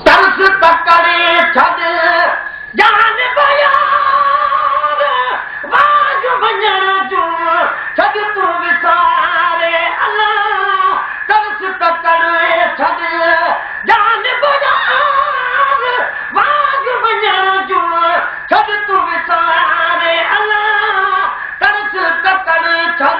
तरस तकड़े छॾ जान बयान वाज वञण जो छॾ तूं विसारे अल्लाह तरस तकड़े छॾ जान बयान वाज वञण जो छॾ तूं विसारे अल्लाह तरस तकड़े छॾ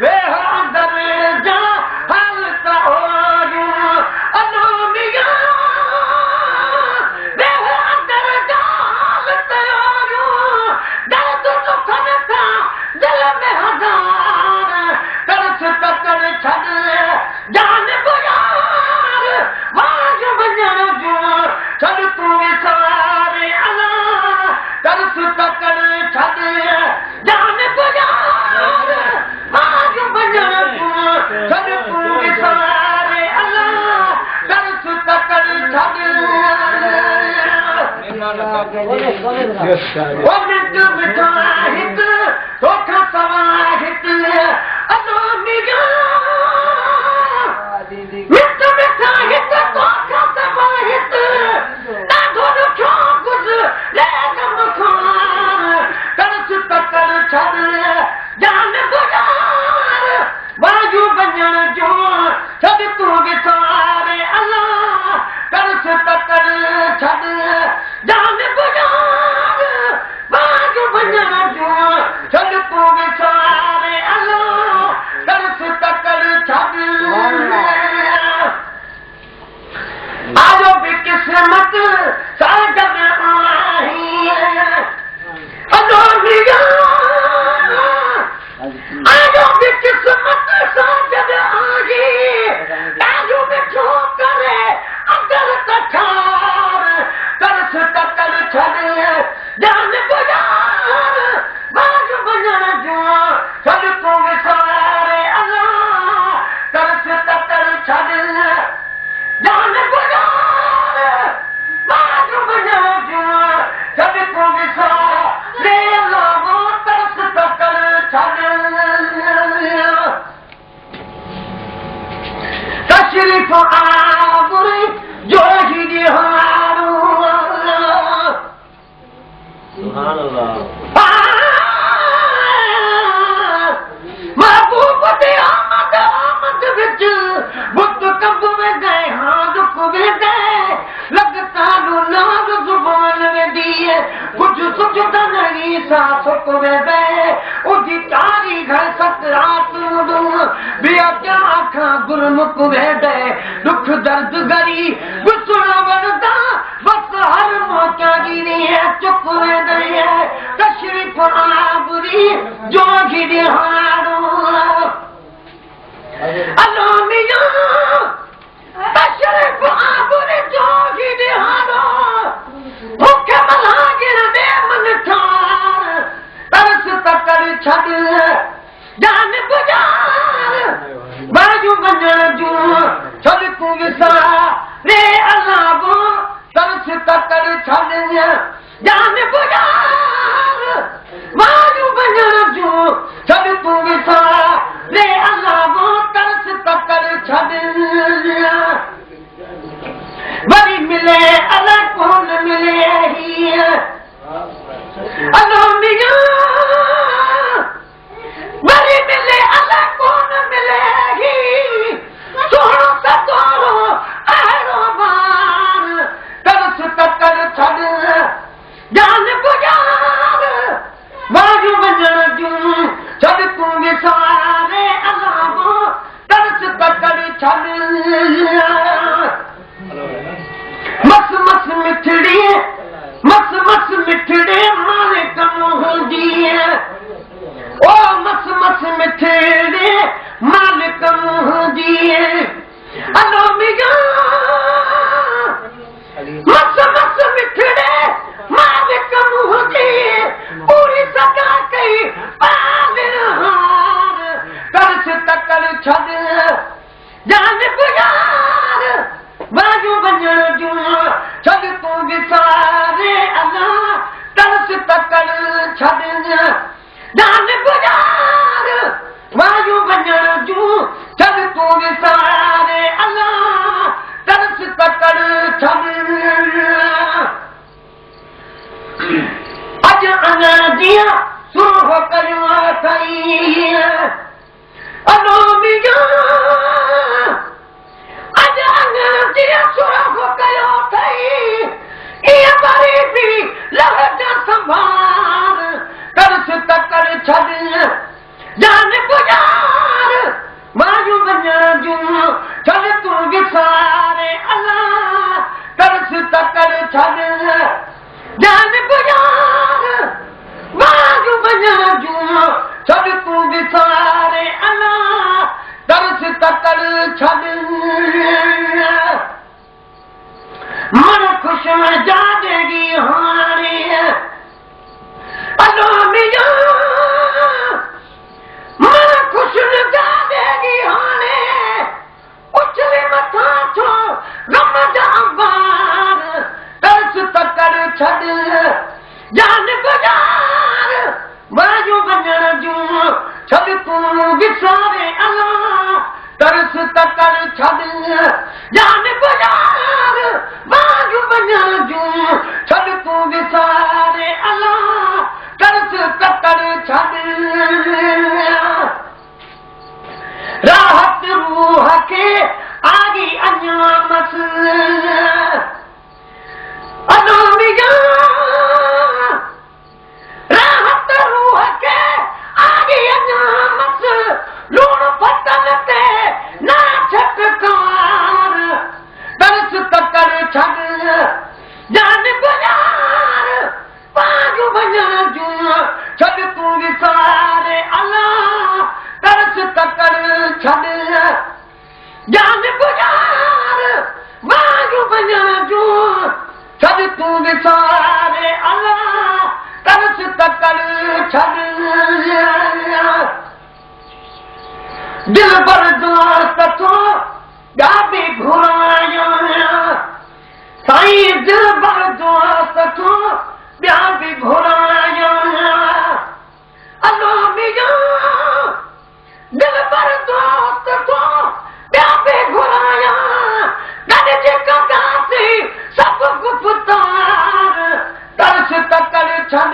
वेह अंदर जा हालत ओरियूं अलो मिया वेह अंदर जा हालत ओरियूं दर्द दुखन था दिल में हज़ार तरस तकड़ छॾ जान बुयार वाज वञण जो छॾ तूं विसारे अल्लाह तरस तकड़ छॾ जान बुयार वाज वञण जो छॾ तूं विसारे अल्लाह तरस तकड़ छॾ मिट मिठा हिकु तोखां सवाइ हिकु अलो मिया मिट मिठा हिकु तोखां सवाइ हिकु ॾाढो ॾुखियो गुज़रे ग़मख़ार तरस तकड़ छॾ जान बुयार वाजू वञण जो छॾ तूं विसारे अल्लाह तरस तकड़ छॾ जान बुयार वाजू वञण जो छॾ तूं विसारे अल्लाह तरस तकड़ छॾ आजो बि क़िस्मत सां गॾु आई अलो मिया आजो बि क़िस्मत सां गॾु आई ॾाढो मिठो करे अंदर तठार तरस तकड़ छॾ जान बुयार वाज वञण जो छॾ तूं विसारे अल्लाह तरस तकड़ छॾ जान बुयार वाज वञण जो छॾ तूं विसारे अल्लाह तरस तकड़ छॾ तशरीफ़ आबुरी जो ही ॾिहारो सुभान अल्लाह महबूब दे आमद आमद विच बुत कब में गए हाँ दुख में गए लगता नाग जुबान में दिए कुछ सुझता नहीं सा सुख में गए उठी तारी घर सकरात बिया क्या आखा गुरमुख में गए दुख दर्द गरी गुस्सा वरदा बस हर मौका गिरी है चुप में गए तशरीफ आबुरी जो गिरी हारो अलो मिया तशरीफ आबुरी जो गिरी हारो भूखे मला गिर दे मन ठार तरस तकड़ छॾ जान बुयार वाजू वञण जो छॾ तूं विसारे अल्लाह तरस तकड़ छॾ जान बुयार वाजू वञण जो छॾ तूं विसारे अल्लाह तरस तकड़ छॾ वरी मिले अल्लाह कोन मिले हीअ अलो मिया वरी मिले अल्लाह कोन मिले ही सोणो सतोरो अहिड़ो बार तरस तकड़ छॾ जान जान गुजार वायु वञण जूं छॾ तूं विसारे अल्लाह तरस तकड़ छॾ अॼु अञा जीअं सुरह कयूं अथई अलो मिया अॼु अञा जीअं सुरह कयो अथई ईअं ग़रीबी लहज संभाल तरस तकड़ छॾ जान गुजार वायु वञण जूं छॾ तूं विसारे अल्लाह तरस तकड़ छॾ जान गुजार वायु वञण जूं छॾ तूं विसारे अल्लाह तरस तकड़ छॾ मन ख़ुश जादेगी हाणे अलो मिया मन ख़ुश जादेगी हाणे उछले मथां छो गम जा अंबार तरस तकड़ छॾ जान गुजार वायु वञण जूं छॾ तूं विसारे अल्लाह तरस तकड़ छॾ जान गुजार वायु वञण जूं छॾ तूं विसारे अल्लाह तरस तकड़ छॾ राहत रूह खे आगी अञा मस अलो मिया राहत रूह खे आगी अञा मस लूण फटल ते ना छटकार तरस तकड़ छॾ जान गुजार वायु वञण जूं छॾ तूं विसारे अल्लाह तरस तकड़ छॾ जान गुजार वायु वञण जूं छॾ तूं विसारे अल्लाह तरस तकड़ छॾ दिल भर दोस्त थो ॿिया बि घुराया साईं दिल भर दोस्त थो ॿिया बि घुराया अलो मिया दिल भर दोस्त थो ॿिया बि घुराया गॾिजी कंदासीं सभु गुफ़्तार तरस तकड़ छॾ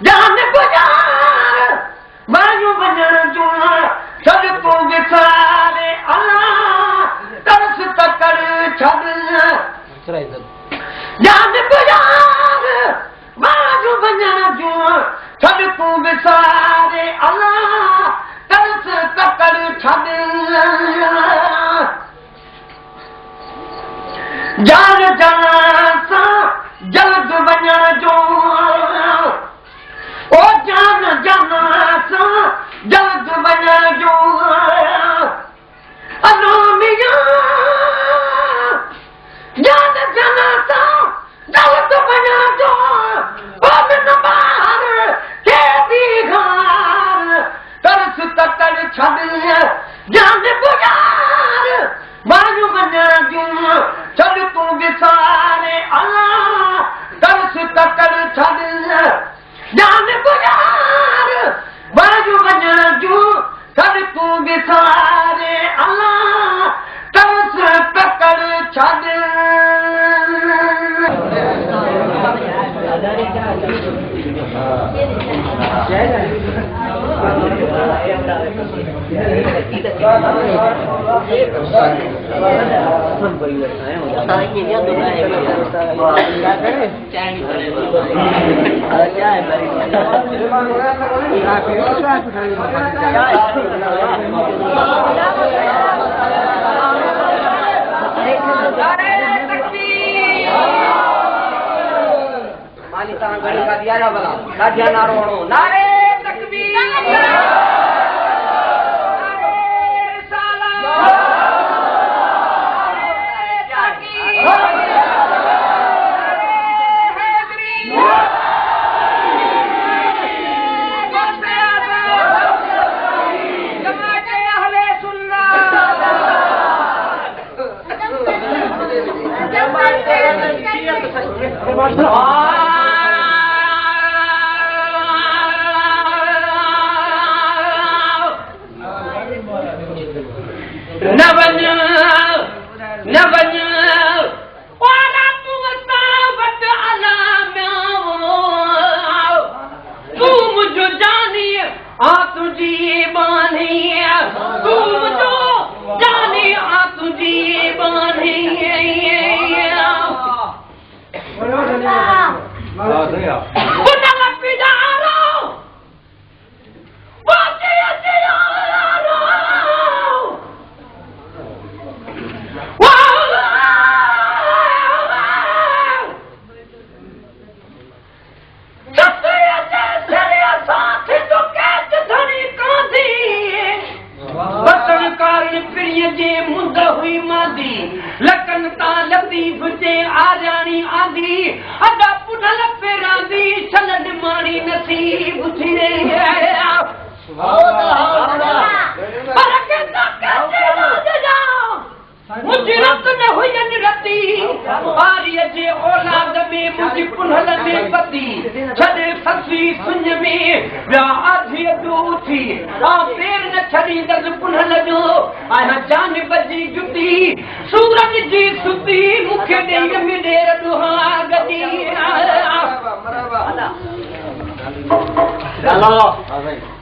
जान गुजार वायु वञण जूं छॾ तूं विसारे अल्लाह तरस तकड़ छॾ जान गुजार वायु वञण जूं छॾ तूं विसारे अल्लाह तरस तकड़ छॾ जान जान सां जल्द वञण जो ओ जान जान सां जल्द वञण जो अलो मिया जान जान सां जल्द वञण जो ओ बिन ॿार खे बि घार तरस तकड़ छॾ जान गुजार वायु वञण जूं छॾ तूं विसारे अल्लाह तरस तकड़ छॾ जान गुजार वायु वञण जूं छॾ तूं विसारे अल्लाह तरस तकड़ छॾ मानी तां घणी का दिया ना भला लाठिया नारो वणो नारे तकबीर नारे रिसालत आ तुझी बानी तू जो जाने आ तुझी बानी पुनः पिदारो बाते अचियारो लकन ता लतीफ जे आजानी आंदी अदा पुनल पेरांदी छलड माणी नसीब थी पर के तके जा मुझे रत न हुयन रती बारी जे औलाद में मुझी पुनल दे पति छदे फसी सुन में या आधी दूथी आ पैर न छड़ी दस पुनल जो आया जान बजी जुती सूरज जी सुती मुखे दे में देर दुहा गदी चलो